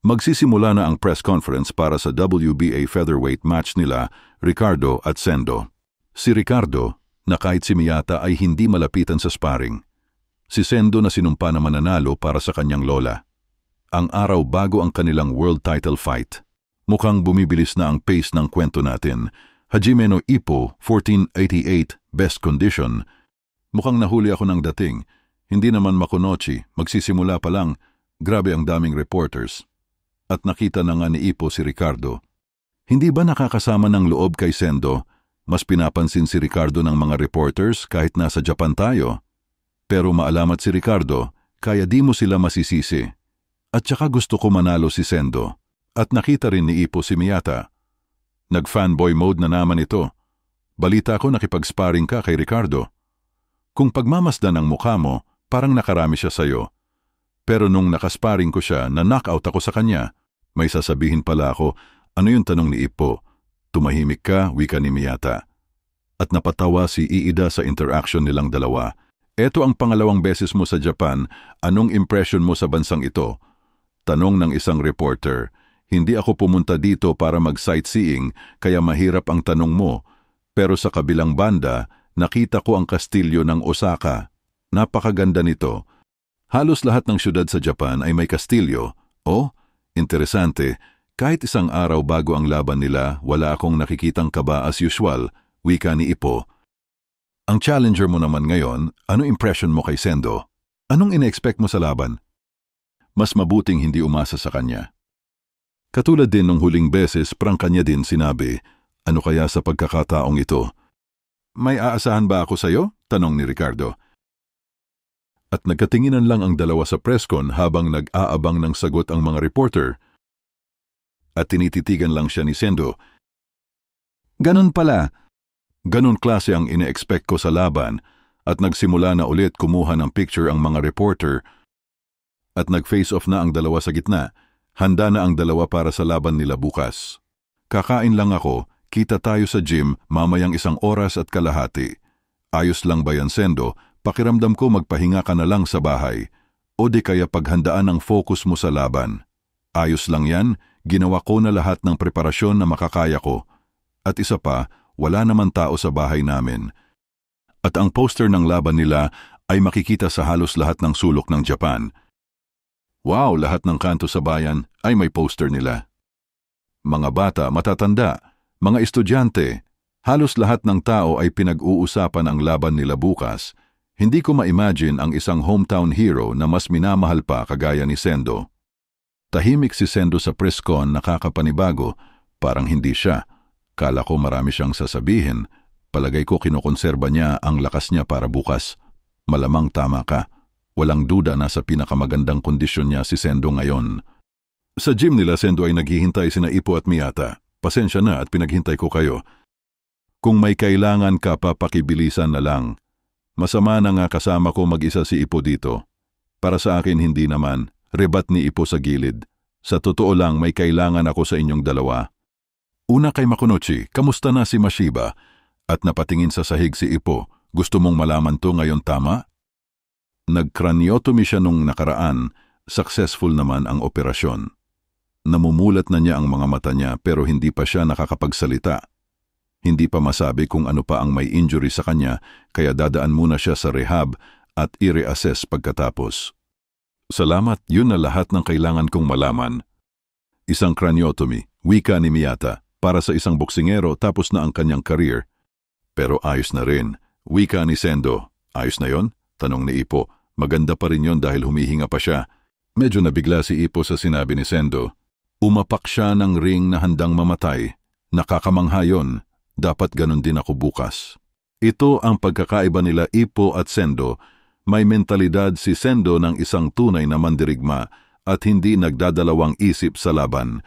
Magsisimula na ang press conference para sa WBA featherweight match nila, Ricardo at Sendo. Si Ricardo, na kahit si Miyata ay hindi malapitan sa sparring. Si Sendo na sinumpa na mananalo para sa kanyang lola. Ang araw bago ang kanilang world title fight. Mukhang bumibilis na ang pace ng kwento natin. Hajime no Ippo, 1488, best condition. Mukhang nahuli ako ng dating. Hindi naman Makunochi, magsisimula pa lang. Grabe ang daming reporters. At nakita na nga ni Ippo si Ricardo. Hindi ba nakakasama ng loob kay Sendo? Mas pinapansin si Ricardo ng mga reporters kahit nasa Japan tayo. Pero maalamat si Ricardo, kaya di mo sila masisisi. At saka gusto ko manalo si Sendo. At nakita rin ni Ippo si Miyata. Nag-fanboy mode na naman ito. Balita ko nakipag-sparring ka kay Ricardo. Kung pagmamasdan ang mukha mo, parang nakarami siya sa'yo. Pero nung nakasparring ko siya, na-knockout ako sa kanya. May sasabihin pala ako, ano yung tanong ni Ippo? Tumahimik ka, wika ni Miyata. At napatawa si Iida sa interaction nilang dalawa. Eto ang pangalawang beses mo sa Japan, anong impression mo sa bansang ito? Tanong ng isang reporter. Hindi ako pumunta dito para mag-sightseeing, kaya mahirap ang tanong mo. Pero sa kabilang banda, nakita ko ang kastilyo ng Osaka. Napakaganda nito. Halos lahat ng syudad sa Japan ay may kastilyo. Oh, interesante. Kahit isang araw bago ang laban nila, wala akong nakikitang kaba as usual, wika ni Ippo. Ang challenger mo naman ngayon, ano impression mo kay Sendo? Anong ina-expect mo sa laban? Mas mabuting hindi umasa sa kanya. Katulad din nung huling beses, prangka niya din sinabi, ano kaya sa pagkakataong ito? May aasahan ba ako sa'yo? Tanong ni Ricardo. At nagkatinginan lang ang dalawa sa presscon habang nag-aabang ng sagot ang mga reporter. At tinititigan lang siya ni Sendo. Ganun pala. Ganun klase ang ine-expect ko sa laban at nagsimula na ulit kumuha ng picture ang mga reporter at nag-face off na ang dalawa sa gitna. Handa na ang dalawa para sa laban nila bukas. Kakain lang ako, kita tayo sa gym mamayang 1 oras at kalahati. Ayos lang ba yan, Sendo? Pakiramdam ko magpahinga ka na lang sa bahay. O di kaya paghandaan ang focus mo sa laban. Ayos lang yan, ginawa ko na lahat ng preparasyon na makakaya ko. At isa pa, wala naman tao sa bahay namin. At ang poster ng laban nila ay makikita sa halos lahat ng sulok ng Japan. Wow, lahat ng kanto sa bayan ay may poster nila. Mga bata, matatanda, mga estudyante, halos lahat ng tao ay pinag-uusapan ang laban nila bukas. Hindi ko ma-imagine ang isang hometown hero na mas minamahal pa kagaya ni Sendo. Tahimik si Sendo sa presscon, nakakapanibago, parang hindi siya. Kala ko marami siyang sasabihin, palagay ko kinokonserba niya ang lakas niya para bukas. Malamang tama ka. Walang duda na sa pinakamagandang kondisyon niya si Sendo ngayon. Sa gym nila, Sendo, ay naghihintay sina Ippo at Miyata. Pasensya na at pinaghintay ko kayo. Kung may kailangan ka pa, pakibilisan na lang. Masama na nga kasama ko mag-isa si Ippo dito. Para sa akin hindi naman, rebat ni Ippo sa gilid. Sa totoo lang may kailangan ako sa inyong dalawa. Una kay Makunochi, kamusta na si Mashiba? At napatingin sa sahig si Ippo, gusto mong malaman to ngayon tama? Nag-craniotomy siya nung nakaraan, successful naman ang operasyon. Namumulat na niya ang mga mata niya pero hindi pa siya nakakapagsalita. Hindi pa masabi kung ano pa ang may injury sa kanya kaya dadaan muna siya sa rehab at i-reassess pagkatapos. Salamat, yun na lahat ng kailangan kong malaman. Isang craniotomy, wika ni Miyata, para sa isang boksingero tapos na ang kanyang career. Pero ayos na rin, wika ni Sendo. Ayos na yon? Tanong ni Ippo. Maganda pa rin yon dahil humihinga pa siya. Medyo nabigla si Ippo sa sinabi ni Sendo. Umapak siya ng ring na handang mamatay. Nakakamangha yon. Dapat ganun din ako bukas. Ito ang pagkakaiba nila Ippo at Sendo. May mentalidad si Sendo ng isang tunay na mandirigma at hindi nagdadalawang isip sa laban.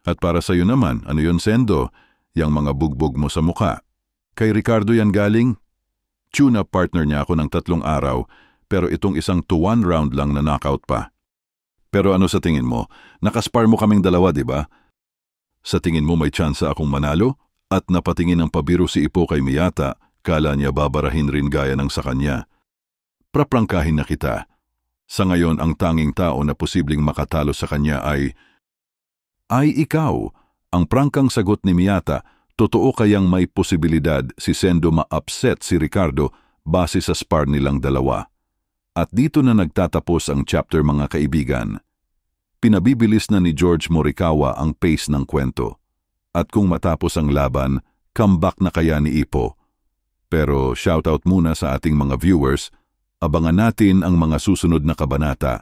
At para sa iyo naman, ano yun, Sendo? Yang mga bugbog mo sa muka. Kay Ricardo yan galing? Tune-up partner niya ako ng 3 araw, pero itong isang 2-1 round lang na knockout pa. Pero ano sa tingin mo? Nakaspar mo kaming dalawa, di ba? Sa tingin mo may tsansa akong manalo? At napatingin ng pabiro si Ippo kay Miyata, kala niya babarahin rin gaya ng sa kanya. Praprangkahin na kita. Sa ngayon, ang tanging tao na posibleng makatalo sa kanya ay Ay ikaw, ang prangkang sagot ni Miyata, totoo kayang may posibilidad si Sendo ma-upset si Ricardo base sa spar nilang dalawa. At dito na nagtatapos ang chapter mga kaibigan. Pinabibilis na ni George Morikawa ang pace ng kwento. At kung matapos ang laban, comeback na kaya ni Ipo. Pero shoutout muna sa ating mga viewers, abangan natin ang mga susunod na kabanata